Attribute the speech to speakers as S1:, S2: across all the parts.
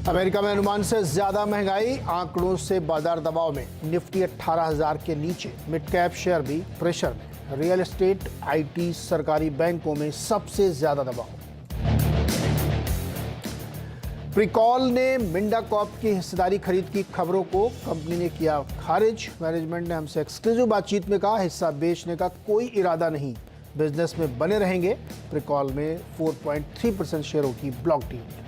S1: America में अनुमान से ज्यादा महंगाई, आंकड़ों से बाजार दबाव में। निफ्टी 18,000 के नीचे। मिड कैप शेयर भी प्रेशर में। रियल एस्टेट, आईटी, सरकारी बैंकों में सबसे ज्यादा दबाव। प्रिकॉल ने मिंडा कॉर्प की हिस्सेदारी खरीद की खबरों को कंपनी ने किया खारिज। मैनेजमेंट ने हमसे एक्सक्लूसिव बातचीत में कहा, हिस्सा बेचने का कोई इरादा नहीं, बिजनेस में बने रहेंगे। प्रिकॉल में 4.3% शेयरों की ब्लॉक डील।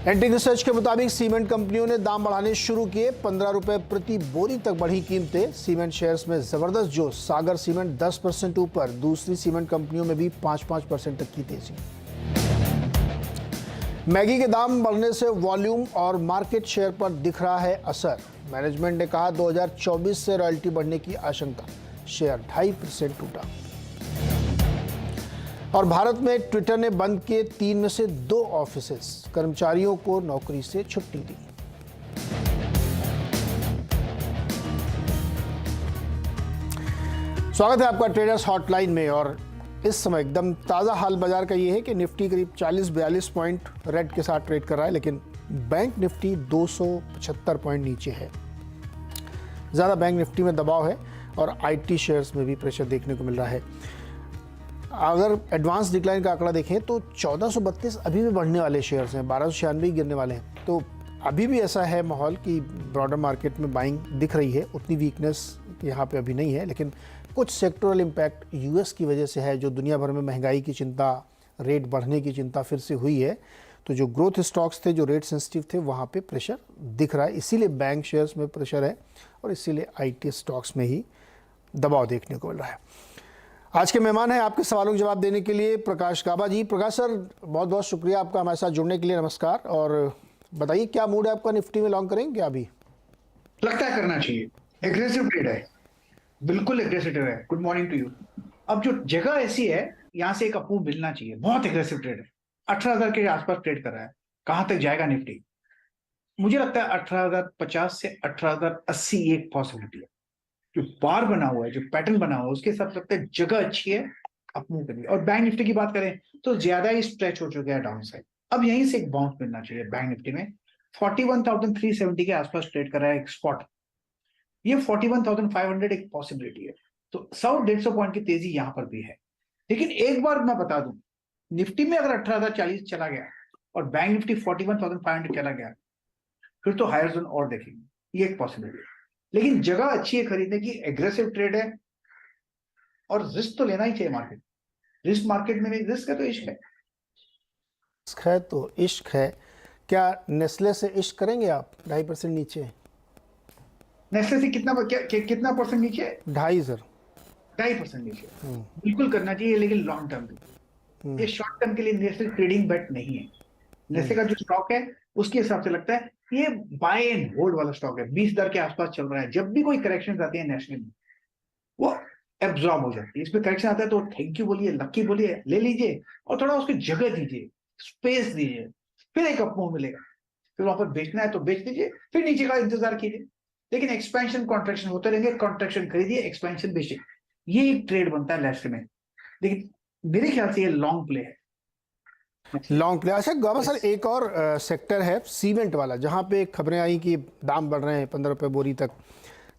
S1: एंटी रिसर्च के मुताबिक सीमेंट कंपनियों ने दाम बढ़ाने शुरू किए। 15 रुपए प्रति बोरी तक बढ़ी कीमतें। सीमेंट शेयर्स में जबरदस्त जोश। सागर सीमेंट 10% ऊपर। दूसरी सीमेंट कंपनियों में भी 5% तक की तेजी। मैगी के दाम बढ़ने से वॉल्यूम और मार्केट शेयर पर दिख रहा है असर। मैनेजमेंट ने कहा 2024 से रॉयल्टी बढ़ने की आशंका। शेयर 2.5% टूटा। और भारत में ट्विटर ने बंद किए 3 में से 2 ऑफिसेस। कर्मचारियों को नौकरी से छुट्टी दी। स्वागत है आपका ट्रेडर्स हॉटलाइन में। और इस समय एकदम ताज़ा हाल बाजार का ये है कि निफ्टी करीब 40-42 पॉइंट रेड के साथ ट्रेड कर रहा है, लेकिन बैंक निफ्टी 275 पॉइंट नीचे है। ज़्यादा बैंक निफ्टी में दबाव है और आईटी शेयर्स में भी प्रेशर देखने को मिल रहा है। अगर एडवांस डिक्लाइन का आंकड़ा देखें तो 1432 अभी भी बढ़ने वाले शेयर्स हैं, 1296 गिरने वाले हैं। तो अभी भी ऐसा है माहौल कि ब्रॉडर मार्केट में बाइंग दिख रही है। उतनी वीकनेस यहाँ पे अभी नहीं है, लेकिन कुछ सेक्टोरल इम्पैक्ट यूएस की वजह से है, जो दुनिया भर में महंगाई की चिंता, रेट बढ़ने की चिंता फिर से हुई है। तो जो ग्रोथ स्टॉक्स थे, जो रेट सेंसिटिव थे, वहाँ पे प्रेशर दिख रहा है। इसीलिए बैंक शेयर्स में प्रेशर है और इसीलिए आईटी स्टॉक्स में ही दबाव देखने को मिल रहा है। आज के मेहमान हैं आपके सवालों के जवाब देने के लिए प्रकाश गाबा जी। प्रकाश सर, बहुत बहुत शुक्रिया आपका हमारे साथ जुड़ने के लिए। नमस्कार। और बताइए, क्या मूड है आपका? निफ्टी में लॉन्ग करेंगे क्या अभी?
S2: लगता है करना चाहिए। एग्रेसिव ट्रेड है, बिल्कुल एग्रेसिव ट्रेड है। Good morning to you. अब जो जगह ऐसी है, यहां से एक अप मूव मिलना चाहिए। बहुत एग्रेसिव ट्रेड है। 18,000 के आसपास ट्रेड कर रहा है। कहां तक जाएगा निफ्टी? मुझे लगता है 18,050 से 18,080 एक पॉसिबिलिटी है। जो बार बना हुआ है, जो पैटर्न बना हुआ है, उसके हिसाब से लगता है जगह अच्छी है अप मूव करनी। और बैंक निफ्टी की बात करें तो ज्यादा ही स्ट्रेच हो चुका है डाउन साइड। अब यहीं से एक बाउंस मिलना चाहिए बैंक निफ्टी में। 41,370 के आसपास ट्रेड कर रहा है एक स्पॉट। ये 41,500 एक पॉसिबिलिटी है। तो 100-150 पॉइंट की तेजी यहां पर भी है। लेकिन एक बार मैं बता दूं, निफ्टी में अगर 18,040 चला गया और बैंक निफ्टी 41,500 चला गया, फिर तो हायर जोन और देखेंगे। ये एक पॉसिबिलिटी है। लेकिन जगह अच्छी है खरीदने की, एग्रेसिव ट्रेड है और रिस्क तो लेना ही चाहिए। मार्केट रिस्क, मार्केट में नहीं, रिस्क है तो इश्क है।
S1: इश्क है तो इश्क है। क्या नेस्ले से इश्क करेंगे आप? 2.5% नीचे।
S2: नेस्ले से कितना परसेंट नीचे?
S1: 2.5 सर।
S2: 2.5% नीचे बिल्कुल करना चाहिए, लेकिन लॉन्ग टर्म के। ये शॉर्ट टर्म के लिए नेस्ले ट्रेडिंग बेट नहीं है। नेस्ले का जो स्टॉक है, उसके हिसाब से लगता है ये बाय एंड होल्ड वाला स्टॉक है। 20,000 के आसपास चल रहा है। जब भी कोई करेक्शन आती है नेशनल में, वो एब्जॉर्ब हो जाती है। इसमें करेक्शन आता है तो थैंक यू बोलिए, लकी बोलिए, ले लीजिए और थोड़ा उसकी जगह दीजिए, स्पेस दीजिए, फिर एक अप मूव मिलेगा। फिर वहां पर बेचना है तो बेच दीजिए, फिर नीचे का इंतजार कीजिए। लेकिन एक्सपेंशन कॉन्ट्रेक्शन होते रहेंगे। कॉन्ट्रेक्शन खरीदिए, एक्सपेंशन बेचिए। ये एक ट्रेड बनता है लेफ्ट में। लेकिन मेरे ख्याल से ये लॉन्ग प्ले है।
S1: Long play. अच्छा गाबा सर, एक और सेक्टर है सीमेंट वाला, जहाँ पे खबरें आई कि दाम बढ़ रहे हैं 15 रुपये बोरी तक।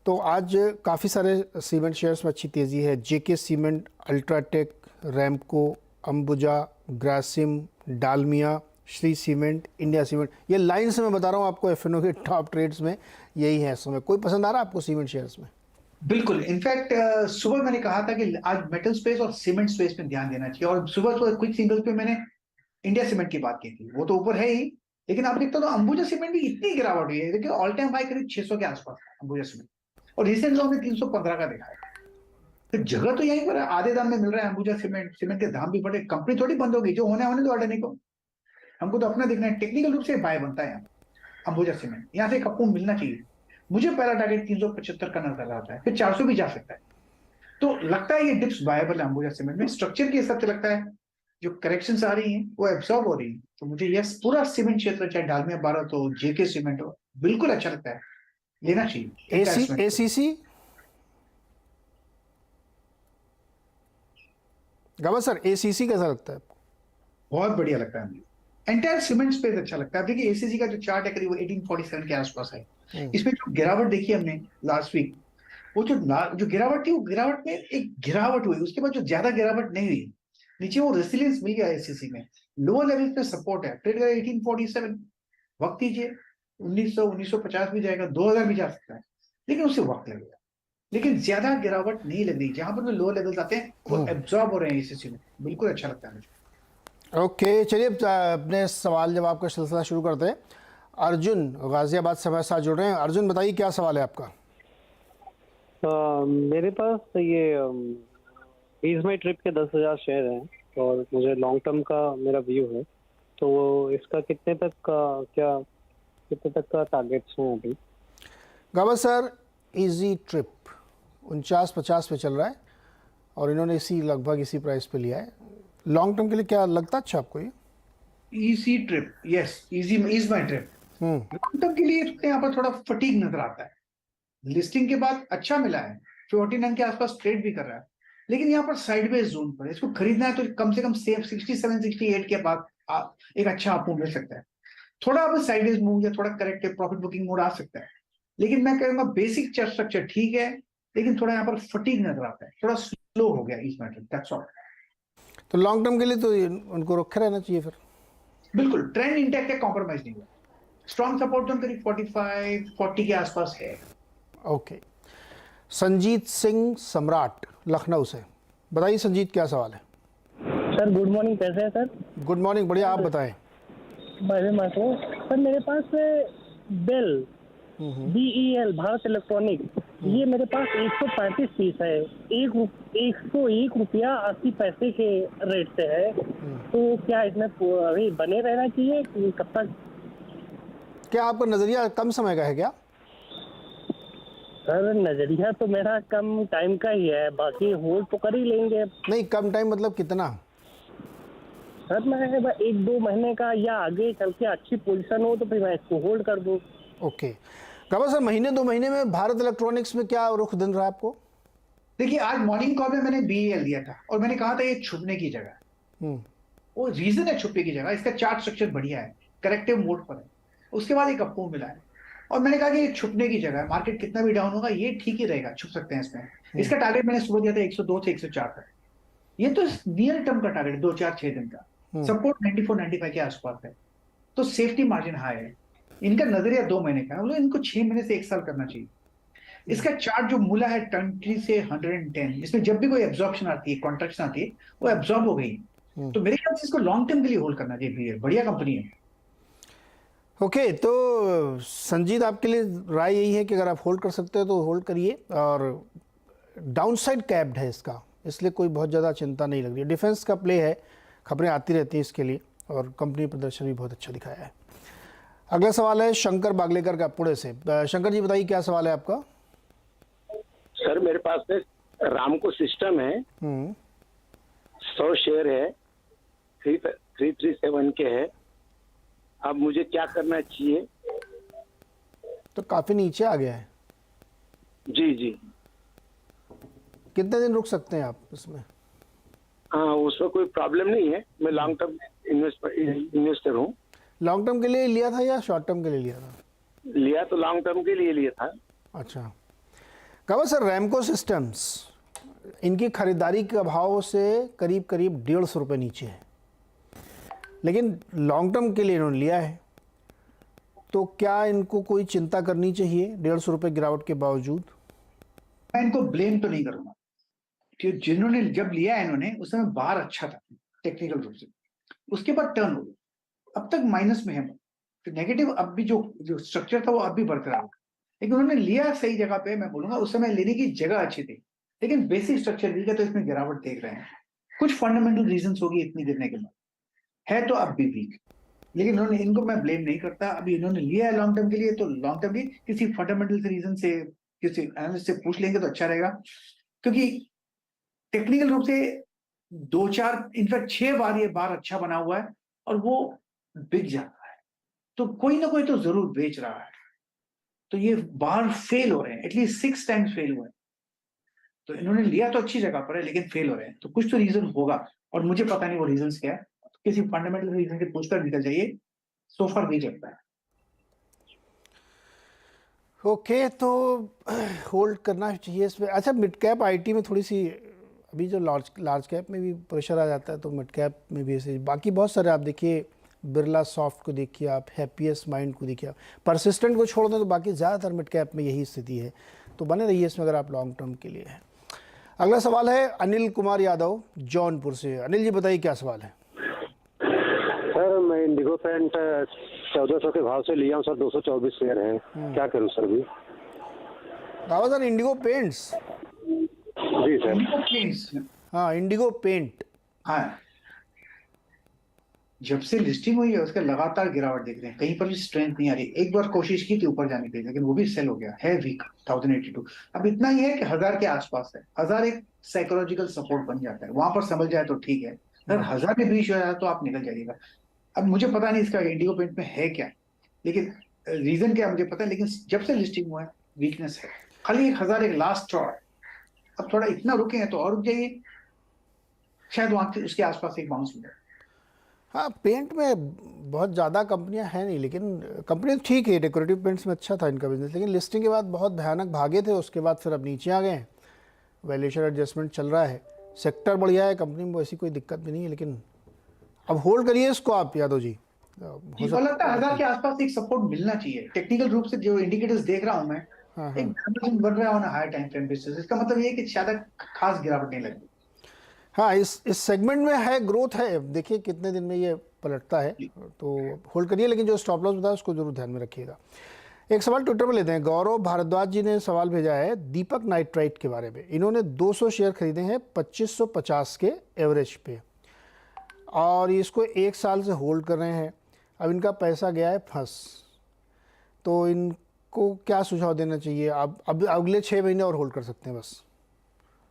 S1: तो आज काफ़ी सारे सीमेंट शेयर्स में अच्छी तेज़ी है। JK cement, UltraTech, Ramco, Ambuja, Grasim, Dalmia, Shri cement, India cement. ये लाइन से मैं बता रहा हूँ आपको, एफएनओ के टॉप ट्रेड्स में यही है इस समय। कोई पसंद आ रहा है आपको सीमेंट शेयर्स में?
S2: बिल्कुल। इनफैक्ट सुबह मैंने कहा था कि आज मेटल स्पेस और सीमेंट स्पेस में ध्यान देना चाहिए। और सुबह तो क्विक सिंगल्स पे मैंने इंडिया सीमेंट की बात की थी। वो तो ऊपर है ही, लेकिन आप देखते हो तो अंबुजा सीमेंट भी इतनी गिरावट हुई है। देखिए ऑल टाइम हाई करीब 600 के आसपास है अंबुजा सीमेंट, और रिसेंट लो में 315 का देखा है। तो जगह तो यहीं पर है, आधे दाम में मिल रहा है अंबुजा सीमेंट। सीमेंट के दाम भी बढ़े, कंपनी थोड़ी बंद होगी। जो होने दो अडानी को। हमको तो अपना देखना है। टेक्निकल रूप से बाय बनता है यहाँ अंबुजा सीमेंट। यहाँ से कपूर मिलना चाहिए। मुझे पहला टारगेट 375 का नजर आता है, फिर 400 भी जा सकता है। तो लगता है ये डिप्स बायबल है अंबुजा सीमेंट में। स्ट्रक्चर के हिसाब से लगता है जो करेक्शंस आ रही हैं वो एब्सॉर्ब हो रही हैं। तो मुझे यस, पूरा सीमेंट क्षेत्र, चाहे डालमिया भारत हो, जेके सीमेंट हो, बिल्कुल अच्छा लगता है, लेना चाहिए।
S1: एसीसी गाबा सर, एसीसी कैसा लगता है आपको?
S2: बहुत बढ़िया लगता है मुझे। एंटायर सीमेंट स्पेस अच्छा लगता है। देखिए एसीसी का जो चार्ट है करीब 1847 के आसपास है। इसमें जो गिरावट देखी हमने लास्ट वीक, वो जो गिरावट थी, वो गिरावट में एक गिरावट हुई, उसके बाद जो ज्यादा गिरावट नहीं हुई, नीचे वो रेसिलियंस मिल गया एसीसी में। लोअर लेवल पे सपोर्ट है, ट्रेड करें 1847, वक्त दीजिए, 1900 1950 भी जाएगा, 2000 भी जा सकता है, लेकिन उससे वक्त लगेगा। लेकिन ज्यादा गिरावट नहीं लग रही, जहां पर लोअर लेवल्स आते हैं वो एब्जॉर्ब हो रहे हैं एसीसी में, बिल्कुल अच्छा लगता है मुझे।
S1: ओके, चलिए अब अपने सवाल जवाब का सिलसिला शुरू करते हैं। अर्जुन गाजियाबाद से हमारे साथ जुड़ रहे हैं। अर्जुन बताइए क्या सवाल है आपका।
S3: मेरे पास ये ईज माई ट्रिप के 10,000 शेयर हैं और मुझे लॉन्ग टर्म का मेरा व्यू है, तो इसका कितने तक का टारगेट्स हैं अभी?
S1: गावा सर, इजी ट्रिप 49-50 पे चल रहा है और इन्होंने लगभग इसी प्राइस पे लिया है। लॉन्ग टर्म के लिए क्या लगता है अच्छा आपको ये?
S2: Easy trip, yes, is my trip. Long term के लिए यहाँ पर थोड़ा फटीग नजर आता है। लिस्टिंग के बाद अच्छा मिला है, 49 के आसपास ट्रेड भी कर रहा है, लेकिन यहाँ पर साइडवेज जोन पर इसको खरीदना है तो कम से कम 67-68 के बाद एक अच्छा आपको मिल सकता है। थोड़ा अब साइडवेज मूव या थोड़ा करेक्टिव प्रॉफिट बुकिंग मोड आ सकता है, लेकिन मैं कहूंगा बेसिक चार्ट स्ट्रक्चर ठीक है, लेकिन थोड़ा यहाँ पर फटीग नजर आता है, थोड़ा स्लो हो गया इस मैटर, दैट्स ऑल।
S1: तो लॉन्ग टर्म के लिए तो उनको रखे रहना चाहिए फिर।
S2: बिल्कुल ट्रेंड इंटैक्ट है, कॉम्प्रोमाइज नहीं हुआ। स्ट्रॉन्ग सपोर्ट जोन करीब 45-40 के आसपास है।
S1: ओके, संजीत सिंह सम्राट लखनऊ से, बताइए संजीत क्या सवाल है।
S3: सर गुड मॉर्निंग, कैसे हैं सर?
S1: गुड मॉर्निंग, बढ़िया, आप बताएं।
S3: सर मेरे पास बेल BEL भारत इलेक्ट्रॉनिक, ये मेरे पास 135 पीस है, 101 रुपया 80 पैसे के रेट से है, तो क्या इसमें अभी बने रहना चाहिए कि कब तक?
S1: क्या आपका नजरिया कम समय का है क्या?
S3: सर नजरिया तो मेरा कम टाइम का ही है, बाकी होल्ड तो कर ही लेंगे।
S1: नहीं, कम टाइम मतलब कितना?
S3: सर मैं 1-2 महीने का, या आगे चल के अच्छी पोजीशन हो तो फिर मैं इसको होल्ड कर दूं।
S1: ओके, कब सर महीने 2 महीने में भारत इलेक्ट्रॉनिक्स में क्या रुख दिन रहा है आपको?
S2: देखिए आज मॉर्निंग कॉल में मैंने BEL दिया था और मैंने कहा था ये छुपने की जगह, वो रीजन है छुपने की जगह, इसका चार्ट स्ट्रक्चर बढ़िया है, करेक्टिव मोड पर है, उसके बाद एक अप मिला है और मैंने कहा कि ये छुपने की जगह है, मार्केट कितना भी डाउन होगा ये ठीक ही रहेगा, छुप सकते हैं इसमें। इसका टारगेट मैंने सुबह दिया था 102 से 104 तक, ये तो नियर टर्म का टारगेट 2-4-6 दिन का। सपोर्ट 94-95 के आसपास है, तो सेफ्टी मार्जिन हाई है। इनका नजरिया 2 महीने का है, मतलब इनको 6 महीने से 1 साल करना चाहिए। इसका चार्ट जो मूला है 20 से 110, इसमें जब भी कोई एब्जॉर्प्शन आती है, कॉन्ट्रैक्शन आती है, वो एब्जॉर्ब हो गई, तो मेरे ख्याल से इसको लॉन्ग टर्म के लिए होल्ड करना चाहिए, बढ़िया कंपनी है।
S1: ओके, तो संजीत आपके लिए राय यही है कि अगर आप होल्ड कर सकते हो तो होल्ड करिए, और डाउनसाइड कैप्ड है इसका, इसलिए कोई बहुत ज़्यादा चिंता नहीं लग रही है। डिफेंस का प्ले है, खबरें आती रहती हैं इसके लिए, और कंपनी प्रदर्शन भी बहुत अच्छा दिखाया है। अगला सवाल है शंकर बागलेकर का पुणे से। शंकर जी बताइए क्या सवाल है आपका।
S4: सर मेरे पास में रामको सिस्टम है, 100 शेयर है, 337 के है, अब मुझे क्या करना चाहिए?
S1: तो काफ़ी नीचे आ गया है।
S4: जी
S1: कितने दिन रुक सकते हैं आप इसमें?
S4: हाँ, उसमें कोई प्रॉब्लम नहीं है, मैं लॉन्ग टर्म इन्वेस्टर हूँ।
S1: लॉन्ग टर्म के लिए लिया था या शॉर्ट टर्म के लिए लिया था?
S4: लिया तो लॉन्ग टर्म के लिए लिया था।
S1: अच्छा, कब सर रैमको सिस्टम्स, इनकी खरीदारी के अभाव से करीब 150 रुपये नीचे है, लेकिन लॉन्ग टर्म के लिए इन्होंने लिया है, तो क्या इनको कोई चिंता करनी चाहिए 150 रुपये गिरावट के बावजूद?
S2: मैं इनको ब्लेम तो नहीं करूंगा, क्योंकि जिन्होंने जब लिया है इन्होंने उस समय बाहर अच्छा था टेक्निकल रूप से, उसके बाद टर्न हो गया, अब तक माइनस में है, तो नेगेटिव अब भी जो स्ट्रक्चर था वो अब भी बरकरार है, लेकिन उन्होंने लिया सही जगह पे। मैं बोलूंगा उस समय लेने की जगह अच्छी थी, लेकिन बेसिक स्ट्रक्चर वीक है तो इसमें गिरावट देख रहे हैं। कुछ फंडामेंटल रीजंस होगी इतनी गिरने के बाद, है तो अब भी वीक, लेकिन इन्होंने, इनको मैं ब्लेम नहीं करता। अभी इन्होंने लिया है लॉन्ग टर्म के लिए, तो लॉन्ग टर्म की किसी फंडामेंटल रीजन से, किसी एनालिस्ट से पूछ लेंगे तो अच्छा रहेगा, क्योंकि टेक्निकल रूप से 2-4 इनफैक्ट 6 बार ये बार अच्छा बना हुआ है और वो बिक जाता है, तो कोई ना कोई तो जरूर बेच रहा है, तो ये बार फेल हो रहे हैं, एटलीस्ट 6 टाइम्स फेल हुए हैं, तो इन्होंने लिया तो अच्छी जगह पर है लेकिन फेल हो रहे हैं, तो कुछ तो रीजन होगा और मुझे पता नहीं वो रीजन क्या है, किसी फंडामेंटल रीजन से पूछकर निकल जाइए, सो फार वीक लगता है।
S1: ओके, तो होल्ड करना चाहिए इसमें। अच्छा, मिड कैप आईटी में थोड़ी सी अभी जो लार्ज कैप में भी प्रेशर आ जाता है, तो मिड कैप में भी ऐसे बाकी बहुत सारे आप देखिए, बिरला सॉफ्ट को देखिए आप, हैप्पीएस्ट माइंड को देखिए आप, परसिस्टेंट को छोड़ दें तो बाकी ज़्यादातर मिड कैप में यही स्थिति है। तो बने रहिए इसमें अगर आप लॉन्ग टर्म के लिए हैं। अगला सवाल है अनिल कुमार यादव जौनपुर से। अनिल जी बताइए क्या सवाल है।
S5: सर मैं इंडिगो पेंट 1400 के भाव से लिया हूँ सर, 224 शेयर हैं, क्या करूँ सर भी?
S1: दावा सर इंडिगो पेंट्स।
S5: जी सर।
S2: इंडिगो पेंट्स,
S1: हाँ इंडिगो पेंट,
S2: हाँ जब से लिस्टिंग हुई है उसका लगातार गिरावट देख रहे हैं, कहीं पर भी स्ट्रेंथ नहीं आ रही। एक बार कोशिश की थी ऊपर जाने की, लेकिन वो भी सेल हो गया है, वीक 1082। अब इतना ही है कि 1000 के आसपास है। 1000 एक साइकोलॉजिकल सपोर्ट बन जाता है, वहां पर समझ जाए तो ठीक है। अगर 1000 के बीच हो जाए तो आप निकल जाइएगा। अब मुझे पता नहीं इसका इंडिगो पेंट में है क्या, लेकिन रीजन क्या मुझे पता है, लेकिन जब से लिस्टिंग हुआ है वीकनेस है। खाली 1000 एक लास्ट स्ट्रॉ है। अब थोड़ा इतना रुके हैं तो और रुक जाइए, शायद वहां उसके आसपास एक बाउंस मिले।
S1: हाँ पेंट में बहुत ज़्यादा कंपनियां हैं नहीं, लेकिन कंपनी ठीक है, डेकोरेटिव पेंट्स में अच्छा था इनका बिजनेस, लेकिन लिस्टिंग के बाद बहुत भयानक भागे थे, उसके बाद फिर अब नीचे आ गए हैं। वैल्यूएशन एडजस्टमेंट चल रहा है, सेक्टर बढ़िया है, कंपनी में ऐसी कोई दिक्कत भी नहीं है, लेकिन अब होल्ड करिए इसको आप यादव जी।
S2: मुझे लगता है 1000 के आसपास एक सपोर्ट मिलना चाहिए। टेक्निकल रूप से जो इंडिकेटर्स देख रहा हूं मैं, एक डायमेंशन बढ़ रहा है on high time frame basis. इसका मतलब ये है कि ज्यादा खास गिरावट नहीं लगी।
S1: हाँ इस सेगमेंट में है, ग्रोथ है, देखिए कितने दिन में ये पलटता है, तो होल्ड करिए, लेकिन जो स्टॉप लॉस बताया उसको जरूर ध्यान में रखिएगा। एक सवाल ट्विटर पर लेते हैं। गौरव भारद्वाज जी ने सवाल भेजा है दीपक नाइट्राइट के बारे में। इन्होंने 200 शेयर खरीदे हैं 2550 के एवरेज पे, और इसको 1 साल से होल्ड कर रहे हैं। अब इनका पैसा गया है फंस, तो इनको क्या सुझाव देना चाहिए? अब अगले 6 महीने और होल्ड कर सकते हैं बस।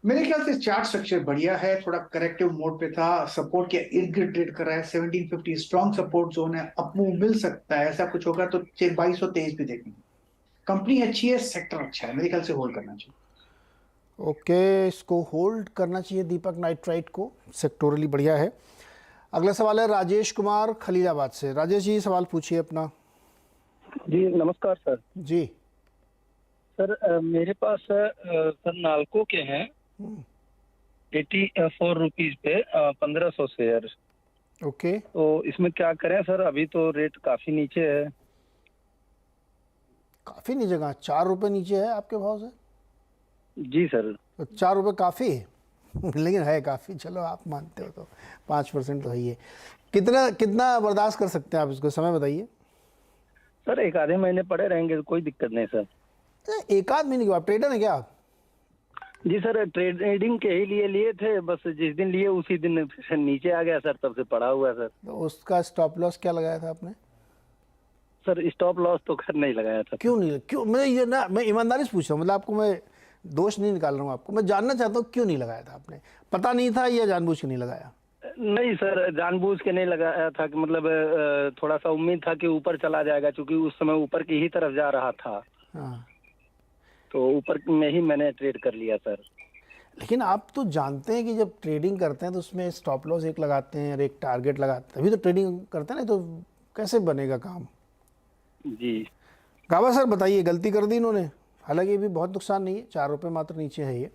S2: मेरे ख्याल से चार्ट स्ट्रक्चर बढ़िया है, थोड़ा करेक्टिव मोड पे था, सपोर्ट के इर्द गिर्द ट्रेड कर रहा है। 1750 स्ट्रॉन्ग सपोर्ट जोन है, अप मूव मिल सकता है। ऐसा कुछ होगा तो 2223 भी देखेंगे। कंपनी अच्छी है, सेक्टर अच्छा है, मेरे ख्याल से होल्ड करना चाहिए।
S1: ओके, इसको होल्ड करना चाहिए दीपक नाइट्राइट को, सेक्टोरली बढ़िया है। अगला सवाल है राजेश कुमार खलीलाबाद से। राजेश जी सवाल पूछिए अपना।
S3: जी नमस्कार सर।
S1: जी
S3: सर मेरे पास सर नाल्को के हैं 84 रुपीज पे 1500 शेयर।
S1: ओके,
S3: तो इसमें क्या करें सर? अभी तो रेट काफी नीचे है।
S1: काफ़ी नीचे कहाँ, 4 रुपये नीचे है आपके भाव से?
S3: जी सर।
S1: तो 4 रुपये काफ़ी है लेकिन है काफ़ी, चलो आप मानते हो तो 5% तो है ही है। कितना बर्दाश्त कर सकते हैं आप इसको, समय बताइए।
S3: सर 1 आधे महीने पड़े रहेंगे तो कोई दिक्कत नहीं सर।
S1: एक आध महीने की बात, ट्रेडर है क्या आप?
S3: जी सर, ट्रेडिंग के ही लिए थे, बस जिस दिन लिए उसी दिन फिर नीचे आ गया सर, तब से पड़ा हुआ है सर।
S1: तो उसका स्टॉप लॉस क्या लगाया था आपने?
S3: सर स्टॉप लॉस तो खैर नहीं लगाया था।
S1: क्यों मैं ईमानदारी से पूछ रहा हूँ, मतलब आपको मैं दोष नहीं निकाल रहा हूँ, आपको मैं जानना चाहता हूँ क्यों नहीं लगाया था आपने? पता नहीं था या जानबूझ के नहीं लगाया?
S3: नहीं सर, जानबूझ के नहीं लगाया था कि मतलब थोड़ा सा उम्मीद था कि ऊपर चला जाएगा, क्योंकि उस समय ऊपर की ही तरफ जा रहा था।
S1: हाँ,
S3: तो ऊपर में ही मैंने ट्रेड कर लिया सर।
S1: लेकिन आप तो जानते हैं कि जब ट्रेडिंग करते हैं तो उसमें स्टॉप लॉस एक लगाते हैं और एक टारगेट लगाते हैं, तभी तो ट्रेडिंग करते हैं, नहीं तो कैसे बनेगा काम?
S3: जी
S1: गावा सर बताइए, गलती कर दी इन्होंने, हालांकि ये भी बहुत नुकसान नहीं है, 4 रुपये मात्र नीचे है ये।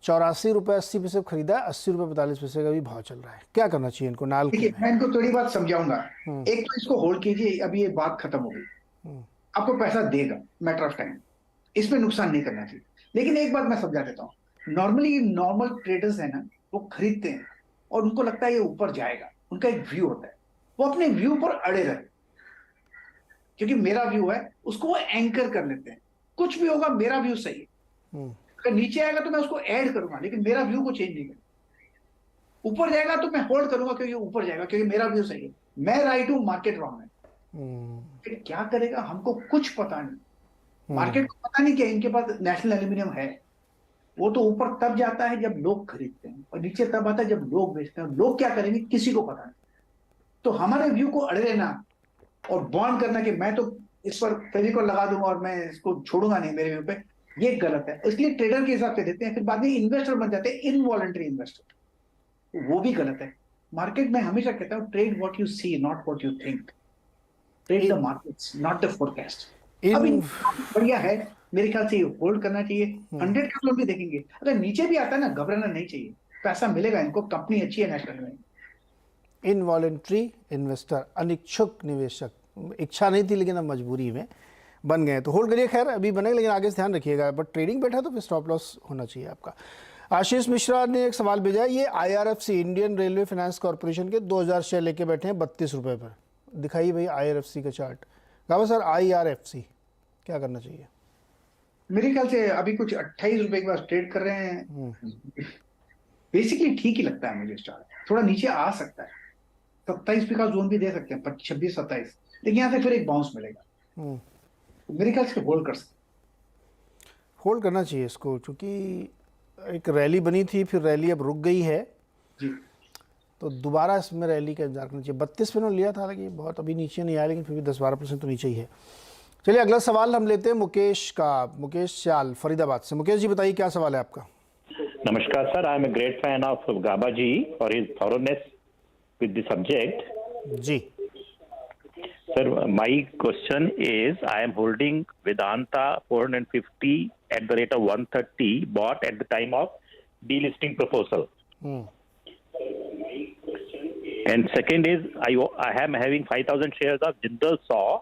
S1: 84 रुपये 80 पैसे खरीदा है, 80 रुपये 45 पैसे का भी भाव चल रहा है। क्या करना चाहिए इनको? नाल
S2: देखिए मैं इनको थोड़ी बात समझाऊंगा। एक तो इसको होल्ड कीजिए, अभी ये बात खत्म हो गई, आपको पैसा देगा, मैटर ऑफ टाइम, इसमें नुकसान नहीं करना चाहिए। लेकिन एक बात मैं समझा देता हूँ, नॉर्मली नॉर्मल ट्रेडर्स है ना, वो खरीदते हैं और उनको लगता है ये ऊपर जाएगा, उनका एक व्यू होता है, वो अपने व्यू पर अड़े रहे, क्योंकि मेरा व्यू है, उसको वो एंकर कर लेते हैं। कुछ भी होगा मेरा व्यू सही है, अगर नीचे आएगा तो मैं उसको ऐड करूंगा, लेकिन मेरा व्यू को चेंज नहीं करूंगा। ऊपर जाएगा तो मैं होल्ड करूंगा क्योंकि ऊपर जाएगा, क्योंकि मेरा व्यू सही है। मैं राइट हूं, मार्केट रॉन्ग है। फिर क्या करेगा हमको कुछ पता नहीं, मार्केट को पता नहीं क्या इनके पास नेशनल एल्यूमिनियम है। वो तो ऊपर तब जाता है जब लोग खरीदते हैं, और नीचे तब आता है जब लोग बेचते हैं। लोग क्या करेंगे किसी को पता नहीं। तो हमारे व्यू को अड़े रहना और बॉन्ड करना कि मैं तो इस पर फेविकॉल लगा दूंगा और मैं इसको छोड़ूंगा नहीं मेरे व्यू पे, ये गलत है। इसलिए ट्रेडर के हिसाब से देते हैं, फिर बाद में इन्वेस्टर बन जाते हैं, इनवॉलंटरी इन्वेस्टर, वो भी गलत है। मार्केट में हमेशा कहता हूँ trade what you see not what you think, trade the markets not the forecast. अभी बढ़िया है, मेरे ख्याल से ये होल्ड करना चाहिए। 100 का भी देखेंगे, अगर नीचे भी आता है ना घबराना नहीं चाहिए, पैसा मिलेगा इनको, कंपनी अच्छी है नेशनल में।
S1: इनवॉलेंट्री इन्वेस्टर, अनिच्छुक निवेशक, इच्छा नहीं थी लेकिन अब मजबूरी में बन गए, तो होल्ड करिए। खैर अभी बनेगा लेकिन आगे से ध्यान रखिएगा, बट ट्रेडिंग बैठा तो फिर स्टॉप लॉस होना चाहिए आपका। आशीष मिश्रा ने एक सवाल भेजा है, ये IRFC Indian railway finance corporation के 2000 शेयर लेके बैठे हैं 32 रुपये पर। दिखाइए भाई IRFC का चार्ट। गावा सर IRFC क्या करना चाहिए?
S2: मेरे ख्याल से अभी कुछ 28 रुपए के पास ट्रेड कर रहे हैं, बेसिकली ठीक ही लगता है मुझे। स्टार्ट थोड़ा नीचे आ सकता है, 27 का जोन भी दे सकते हैं, 26-27, लेकिन यहाँ से फिर एक बाउंस मिलेगा। मेरे ख्याल से होल्ड कर सकते,
S1: होल्ड करना चाहिए इसको, क्योंकि एक रैली बनी थी, फिर रैली अब रुक गई है
S2: जी।
S1: तो दोबारा इसमें रैली का इंतजार करना चाहिए। 32 पे लिया था, हालांकि बहुत अभी नीचे नहीं आया, लेकिन फिर भी 10-12% तो नीचे ही है। चलिए अगला सवाल हम लेते हैं मुकेश का, मुकेश श्याल फरीदाबाद से। मुकेश जी बताइए क्या सवाल है आपका?
S6: नमस्कार sir, I am a great fan of Gaba ji for his thoroughness with the subject.
S1: जी
S6: sir, my question is I am holding Vedanta 450 at the rate of 130 bought at the time of delisting proposal. And second is I am having 5,000 shares of Jindal Saw,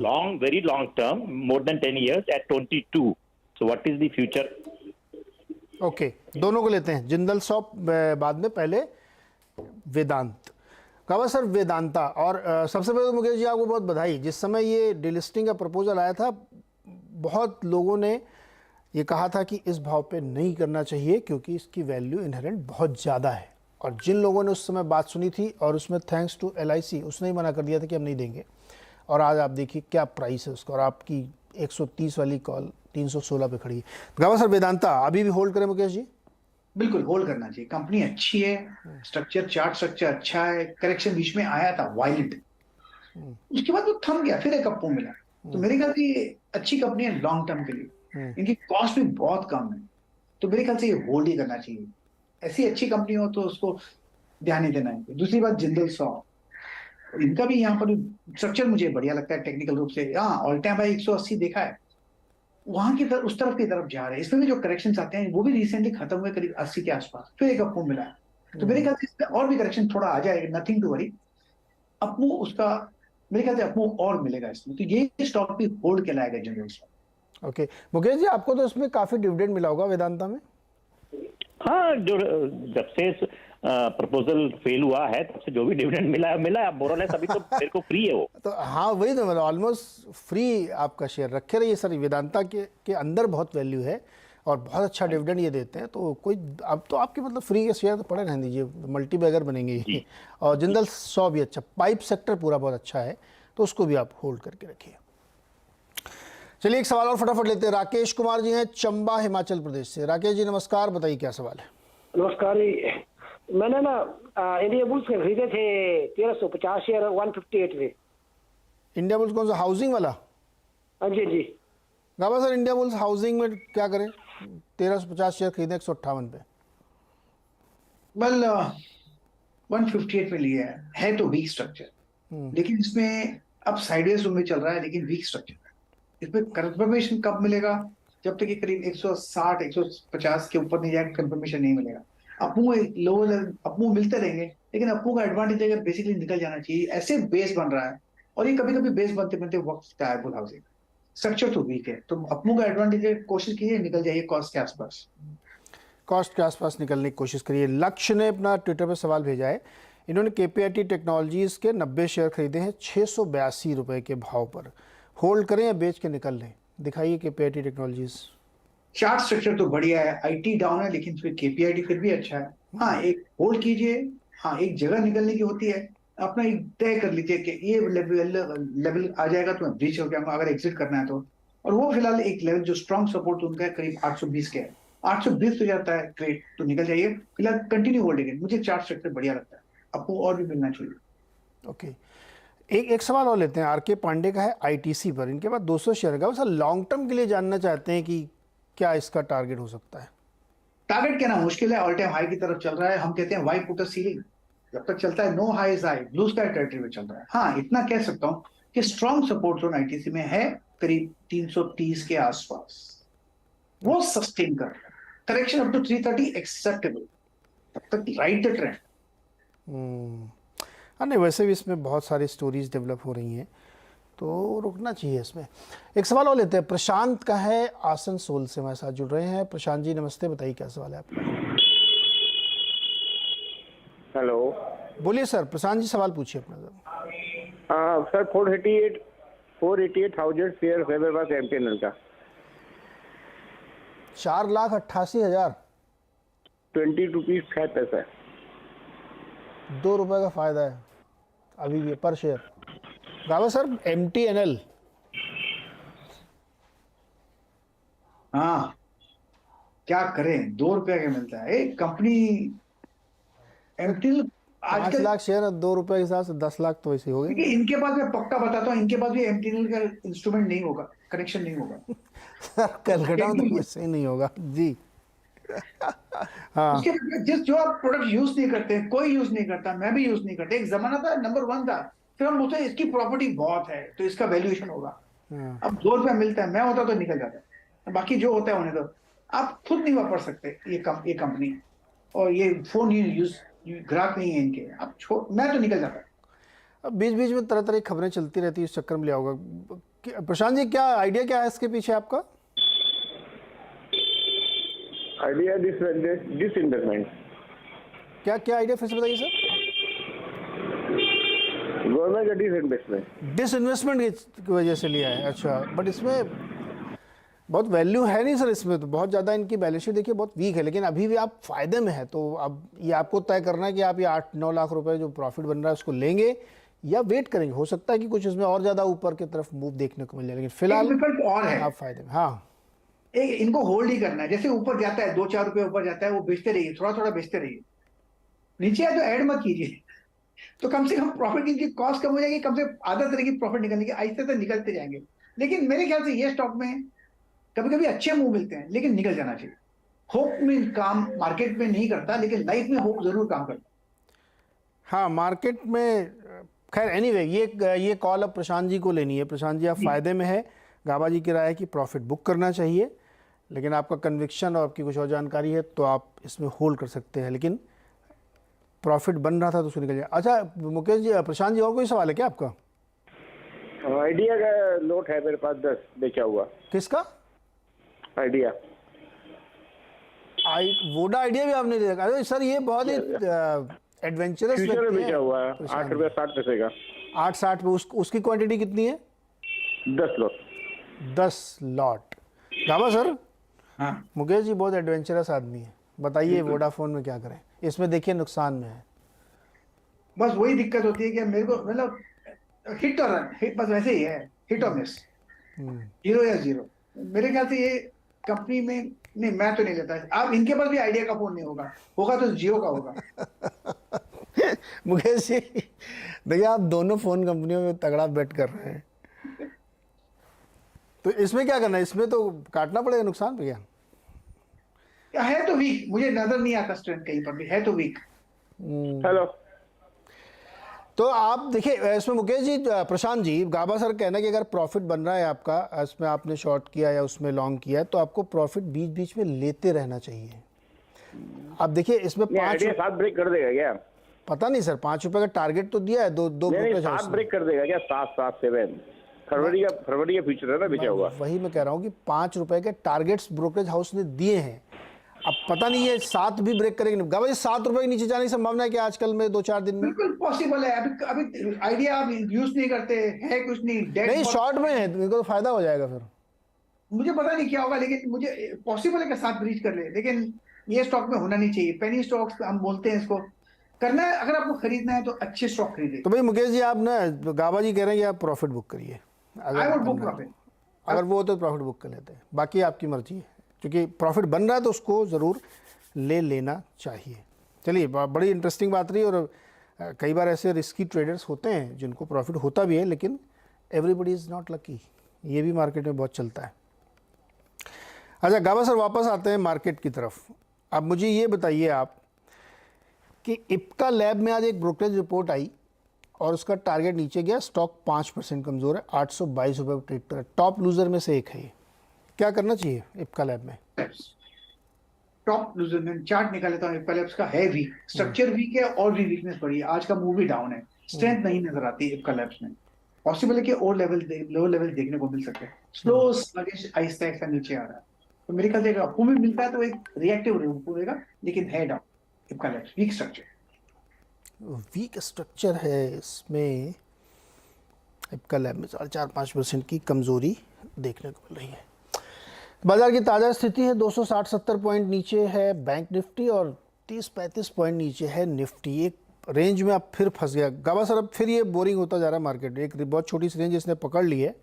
S6: long, very long term, more than 10 years at 22. So what is the future?
S1: Okay, दोनों को लेते हैं, Jindal saw बाद में, पहले वेदांत। कहा sir Vedanta, और सबसे पहले तो मुकेश जी आपको बहुत बधाई। जिस समय ये डिलिस्टिंग का प्रपोजल आया था, बहुत लोगों ने ये कहा था कि इस भाव पे नहीं करना चाहिए क्योंकि इसकी वैल्यू इनहेरेंट बहुत ज़्यादा है, और जिन लोगों ने उस समय बात सुनी थी, और उसमें थैंक्स टू LIC उसने ही मना कर दिया था कि हम नहीं देंगे, और आज आप देखिए क्या प्राइस है उसका, और आपकी 130 वाली कॉल 316 पे खड़ी है। गावा सर वेदांता अभी भी होल्ड करें मुकेश जी?
S2: बिल्कुल होल्ड करना चाहिए, कंपनी अच्छी है, स्ट्रक्चर, चार्ट स्ट्रक्चर अच्छा है। करेक्शन बीच में आया था वायलेंट, उसके बाद वो थम गया, फिर एक अप मिला। तो मेरे ख्याल से ये अच्छी कंपनी है लॉन्ग टर्म के लिए, इनकी कॉस्ट भी बहुत कम है, तो मेरे ख्याल से ये होल्ड ही करना चाहिए। ऐसी अच्छी कंपनी हो तो उसको ध्यान नहीं देना है। दूसरी बात जिंदल सॉ, इनका भी यहाँ पर स्ट्रक्चर मुझे बढ़िया लगता है टेक्निकल रूप से। हाँ, ऑल टाइम हाई 180 देखा है, वहां की तरफ, उस तरफ की तरफ जा रहे हैं। इसमें भी जो करेक्शन आते हैं वो भी रिसेंटली खत्म हुए, करीब 80 के आसपास, फिर एक अपमूव मिला है। तो मेरे ख्याल से इसमें और भी करेक्शन थोड़ा आ जाएगा, नथिंग टू वरी। अपमूव उसका मेरे ख्याल से अपमूव और मिलेगा इसमें, तो ये स्टॉक भी होल्ड कहलाएगा general stock.
S1: Okay Mukesh ji, आपको तो इसमें काफी डिविडेंड मिला होगा वेदांता में?
S6: हाँ, जो जब से प्रपोजल फेल हुआ है तब से जो भी डिविडेंड मिला है मोरलेस अभी तो मेरे को फ्री है वो। तो
S1: हाँ वही तो, मतलब ऑलमोस्ट फ्री आपका शेयर रखे रहिए सर। वेदांता के अंदर बहुत वैल्यू है और बहुत अच्छा डिविडेंड ये देते हैं, तो कोई अब तो आपके मतलब फ्री के शेयर तो पड़े रहने दीजिए, मल्टी बैगर बनेंगे ये। और जिंदल सॉ भी अच्छा, पाइप सेक्टर पूरा बहुत अच्छा है, तो उसको भी आप होल्ड करके रखिए। चलिए एक सवाल और फटाफट लेते हैं। राकेश कुमार जी हैं चंबा हिमाचल प्रदेश से। राकेश जी नमस्कार, बताइए क्या सवाल है?
S7: नमस्कार जी, मैंने ना इंडिया बुल्स के खरीदे थे 1350 शेयर 158 में।
S1: इंडिया बुल्स कौन सा, हाउसिंग वाला?
S7: हाँ जी जी।
S1: गाबा सर इंडिया बुल्स हाउसिंग में क्या करें? 1350 शेयर खरीदे 158 पे।
S2: वेल 158 में लिया है तो वीक स्ट्रक्चर, लेकिन इसमें अब साइडवेज में चल रहा है, लेकिन वीक स्ट्रक्चर है। इसमें कंफर्मेशन कब मिलेगा? जब तक ये करीब 160 150 के ऊपर नहीं जाएगा, कंफर्मेशन नहीं मिलेगा। अपू लोअर अपू मिलते रहेंगे, लेकिन अपू का एडवांटेज अगर बेसिकली निकल जाना चाहिए। ऐसे बेस बन रहा है, और ये कभी कभी बेस बनते बनते वक्त लगता है बुल हाउसिंग, स्ट्रक्चर तो वीक है, तो अपू का एडवांटेज कोशिश कीजिए निकल जाइए कॉस्ट के आसपास।
S1: कॉस्ट के आसपास निकलने की कोशिश करिए। लक्ष्य ने अपना ट्विटर पर सवाल भेजा है, इन्होंने KPIT टेक्नोलॉजीज के 90 शेयर खरीदे हैं 682 रुपए के भाव पर। होल्ड करें या बेच के निकल लें? दिखाइए KPIT टेक्नोलॉजीज।
S2: चार्ट स्ट्रक्चर तो बढ़िया है, IT डाउन है, लेकिन फिर KPIT फिर भी अच्छा है। हाँ, एक होल्ड कीजिए। हाँ, एक जगह निकलने की होती है, अपना एक तय कर लीजिए कि ये लेवल आ जाएगा तो मैं ब्रीच हो जाऊंगा अगर एग्जिट करना है तो। और वो फिलहाल एक लेवल जो स्ट्रॉन्ग सपोर्ट उनका है करीब 820 के है, 820 हो जाता है ट्रेड तो निकल जाइए। फिलहाल कंटिन्यू होल्डिंग, मुझे चार्ट स्ट्रक्चर बढ़िया लगता है, आपको और भी मिलना चाहिए।
S1: ओके, एक सवाल और लेते हैं। RK पांडे का है ITC पर, इनके पास 200 शेयर है। सर लॉन्ग टर्म के लिए जानना चाहते हैं कि क्या इसका टारगेट हो सकता है?
S2: टारगेट कहना मुश्किल है, ऑल टाइम हाई की तरफ चल रहा है। हम कहते हैं वाई पुट अ सीलिंग, जब तक चलता है no high is high, blue sky territory में चल रहा है। हाँ, इतना कह सकता हूँ कि स्ट्रॉन्ग सपोर्ट जोन आईटीसी में है करीब 330 के आसपास, वो सस्टेन कर रहा है। करेक्शन अप टू 330 एक्सेप्टेबल, तब तक राइट द ट्रेंड।
S1: हाँ, नहीं वैसे भी इसमें बहुत सारी स्टोरीज डेवलप हो रही हैं, तो रुकना चाहिए इसमें। एक सवाल और लेते हैं, प्रशांत का है, आसनसोल से हमारे साथ जुड़ रहे हैं। प्रशांत जी नमस्ते, बताइए क्या सवाल है आपका।
S8: हेलो,
S1: बोलिए सर, प्रशांत जी सवाल पूछिए अपना।
S8: सर 488,000 शेयर है मेरे पास एमटीएनएल का।
S1: 4,88,000,
S8: 20 रुपीज है पैसा।
S1: ₹2 का फायदा है अभी भी पर शेयर। गावा सर, एमटीएनएल।
S2: हाँ, क्या करें, ₹2 का मिलता है एक कंपनी एमटीएनएल
S1: 5
S2: आजकल।
S1: लाख शेयर, ₹2 के हिसाब से 10 लाख तो वैसे हो गए।
S2: देखिए, इनके पास मैं पक्का बताता हूँ, इनके पास भी एमटीएनएल का इंस्ट्रूमेंट नहीं होगा, कनेक्शन नहीं होगा।
S1: सर कलकत्ता में तो वैसे ही नहीं होगा जी। हाँ,
S2: उसके जिस जो आप प्रोडक्ट यूज नहीं करते, कोई यूज नहीं करता, मैं भी यूज नहीं करता। एक जमाना था नंबर 1 था, फिर हम बोलते इसकी प्रॉपर्टी बहुत है तो इसका वैल्यूएशन होगा। अब ₹2 मिलता है, मैं होता तो निकल जाता। बाकी जो होता है होने दो, आप खुद नहीं वापर सकते ये कंपनी, और ये फोन यूज ग्राहक नहीं है इनके, आप छोड़, मैं तो निकल जाता।
S1: अब बीच बीच में तरह तरह की खबरें चलती रहती है, इस चक्कर में लिया होगा। प्रशांत जी, क्या आइडिया क्या है इसके पीछे आपका?
S8: Idea disinvestment.
S1: क्या क्या आइडिया फिर से बताइए सर।
S8: गवर्नमेंट का डिस इन्वेस्टमेंट।
S1: डिस इन्वेस्टमेंट की वजह से लिया है, अच्छा। बट इसमें बहुत वैल्यू है नहीं सर, इसमें तो बहुत ज़्यादा इनकी बैलेंस शीट देखिए बहुत वीक है, लेकिन अभी भी आप फायदे में है। तो अब ये आपको तय करना है कि आप ये 8-9 लाख रुपए जो प्रॉफिट बन रहा है उसको लेंगे या वेट करेंगे। हो सकता है कि कुछ इसमें और ज़्यादा ऊपर की तरफ मूव देखने को मिल जाए, लेकिन फिलहाल
S2: विकल्प और है,
S1: आप फायदे में। हाँ,
S2: एक इनको होल्ड ही करना है। जैसे ऊपर जाता है, 2-4 रुपए ऊपर जाता है, वो बेचते रहिए, थोड़ा थोड़ा बेचते रहिए। नीचे है तो ऐड मत कीजिए, तो कम से कम प्रॉफिट, इनकी कॉस्ट कम हो जाएगी, कम से आधा तरह की प्रॉफिट निकलने की, आहिस्ते से निकलते जाएंगे। लेकिन मेरे ख्याल से ये स्टॉक में कभी कभी अच्छे मूव मिलते हैं, लेकिन निकल जाना चाहिए। होप में काम मार्केट में नहीं करता, लेकिन लाइफ में होप जरूर काम करता।
S1: हाँ, मार्केट में खैर एनीवे ये कॉल अब प्रशांत जी को लेनी है। प्रशांत जी, आप फायदे में है, गाबा जी की राय है कि प्रॉफिट बुक करना चाहिए, लेकिन आपका कन्विक्शन और आपकी कुछ और जानकारी है तो आप इसमें होल्ड कर सकते हैं, लेकिन प्रॉफिट बन रहा था तो उसको निकल जाए। अच्छा मुकेश जी, प्रशांत जी, और कोई सवाल है क्या आपका?
S8: आइडिया का नोट है मेरे पास 10 बेचा हुआ।
S1: किसका?
S8: आइडिया।
S1: वोडा आइडिया भी आपने देखा? अरे सर, ये बहुत ही एडवेंचरस
S8: फ्यूचर में बेचा हुआ है, ₹8.60 का।
S1: 8.60 पे उसकी क्वांटिटी कितनी है?
S8: 10 लॉट।
S1: 10 लॉट। गाबा सर,
S2: हाँ,
S1: मुकेश जी बहुत एडवेंचरस आदमी है, बताइए वोडाफोन में क्या करें? इसमें देखिए नुकसान में है।
S2: बस वही दिक्कत होती है कि मेरे को मतलब हिट और रन, हिट बस वैसे ही है, हिट और मिस, 0 या 0। मेरे ख्याल से ये कंपनी में नहीं, मैं तो नहीं लेता। अब इनके पास भी आइडिया का फोन नहीं होगा, होगा तो जियो का होगा।
S1: मुकेश जी देखिए, आप दोनों फोन कंपनियों में तगड़ा बेट कर रहे हैं, तो इसमें क्या करना है? इसमें तो काटना पड़ेगा नुकसान पे। क्या
S2: है तो वीक, मुझे नजर नहीं आता स्ट्रेंथ कहीं पर भी, है तो वीक।
S8: हेलो,
S1: तो आप देखिए इसमें मुकेश जी, प्रशांत जी, गाबा सर कहना कि अगर प्रॉफिट बन रहा है आपका, इसमें आपने शॉर्ट किया या उसमें लॉन्ग किया, तो आपको प्रॉफिट बीच बीच में लेते रहना चाहिए। अब देखिए इसमें
S8: 7 ब्रेक कर देगा क्या?
S1: पता नहीं सर, ₹5 का टारगेट तो दिया है, दो ब्रोकरेज हाउस
S8: 7 ब्रेक कर देगा क्या? 7 फरवरी का फ्यूचर है ना बेचा हुआ।
S1: वही मैं कह रहा हूँ कि ₹5 के टारगेट्स ब्रोकरेज हाउस ने दिए हैं। अब पता नहीं है 7 भी ब्रेक करेंगे। गाबा जी, ₹7 के नीचे जाने की संभावना है कि आजकल में 2-4 दिन में?
S2: बिल्कुल पॉसिबल है। अभी आइडिया आप यूज नहीं करते है, कुछ नहीं
S1: शॉर्ट में है, तो तो फायदा हो जाएगा फिर।
S2: मुझे पता नहीं क्या होगा, लेकिन मुझे पॉसिबल है कि 7 ब्रीच कर ले, लेकिन ये स्टॉक में होना नहीं चाहिए। पेनी स्टॉक्स हम बोलते हैं इसको। करना है, अगर आपको खरीदना है तो अच्छे स्टॉक खरीदिए।
S1: तो भाई मुकेश जी, आप ना, गाबा जी कह रहे हैं कि आप प्रॉफिट बुक करिए। अगर वो हो तो प्रॉफिट बुक कर लेते हैं, बाकी आपकी मर्जी है, क्योंकि प्रॉफिट बन रहा है तो उसको ज़रूर ले लेना चाहिए। चलिए, बड़ी इंटरेस्टिंग बात रही। और कई बार ऐसे रिस्की ट्रेडर्स होते हैं जिनको प्रॉफिट होता भी है, लेकिन एवरीबडी इज़ नॉट लकी। ये भी मार्केट में बहुत चलता है। अच्छा गाबा सर, वापस आते हैं मार्केट की तरफ। अब मुझे ये बताइए आप कि इप्का लैब में आज एक ब्रोकरेज रिपोर्ट आई और उसका टारगेट नीचे गया, स्टॉक 5% कमजोर है, 822 रुपये पर ट्रेड कर रहा है। टॉप लूजर में से एक है ये। क्या करना चाहिए इप्का लैब में?
S2: टॉप लूजर में चार्ट निकाल लेता हूँ। इप्का का है वीक, स्ट्रक्चर वीक है और भी वीकनेस बढ़ी है। आज का मूव भी डाउन है, स्ट्रेंथ नहीं नजर आती इप्का लैब्स में। पॉसिबल है कि और लोअर लेवल देखने को मिल सकते हैं। स्लो स्लगिश आहिस्ता आहिस्ता नीचे आ रहा है, तो मेरे ख्याल से आपको भी मिलता है तो एक रिएक्टिव रहेगा, लेकिन है down Ipca labs, weak structure.
S1: Weak structure है इसमें, इप्का लैब में 4-5% की कमजोरी देखने को मिल रही है। बाजार की ताज़ा स्थिति है, 260-70 पॉइंट नीचे है बैंक निफ्टी और 30-35 पॉइंट नीचे है निफ्टी। एक रेंज में अब फिर फंस गया गाबा सर, अब फिर ये बोरिंग होता जा रहा है मार्केट। एक बहुत छोटी सी रेंज इसने पकड़ ली है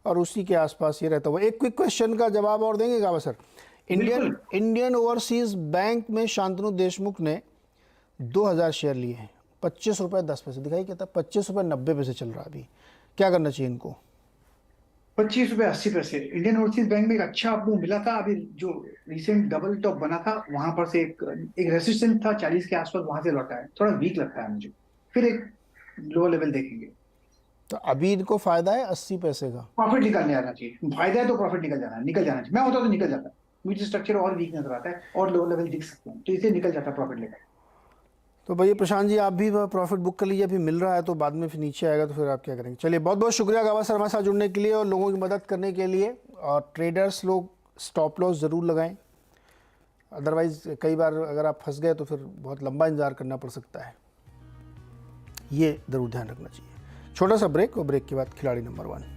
S1: और उसी के आसपास ये रहता हुआ। एक क्विक क्वेश्चन का जवाब और देंगे गाबा सर? इंडियन ओवरसीज बैंक में शांतनु देशमुख ने 2000 शेयर लिए हैं, 25 रुपये 10 पैसे, दिखाई क्या था, 25 रुपये 90 पैसे चल रहा है अभी। क्या करना चाहिए इनको?
S2: 25 रुपये 80 पैसे। इंडियन ओवरसीज बैंक में एक अच्छा आपको मिला था, अभी जो रिसेंट डबल टॉप बना था वहां पर से एक रेसिस्टेंस था 40 के आसपास, वहां से लौटा है, थोड़ा वीक लगता है मुझे। फिर एक लोअर लेवल देखेंगे।
S1: तो अभी इनको फायदा है 80 पैसे का,
S2: प्रॉफिट निकालने आना चाहिए। फायदा है तो प्रॉफिट निकल जाना चाहिए। मैं होता तो निकल जाता, मुझे स्ट्रक्चर और वीक नजर आता है और लोअर लेवल दिख सकते हैं, तो इसे निकल जाता प्रॉफिट लेकर।
S1: तो भैया प्रशांत जी आप भी प्रॉफिट बुक कर लीजिए, अभी मिल रहा है तो बाद में फिर नीचे आएगा तो फिर आप क्या करेंगे? चलिए बहुत बहुत शुक्रिया गाबा सर हमारे साथ जुड़ने के लिए और लोगों की मदद करने के लिए। और ट्रेडर्स लोग स्टॉप लॉस ज़रूर लगाएं, अदरवाइज़ कई बार अगर आप फंस गए तो फिर बहुत लंबा इंतजार करना पड़ सकता है, ये ज़रूर ध्यान रखना चाहिए। छोटा सा ब्रेक और ब्रेक के बाद खिलाड़ी नंबर 1।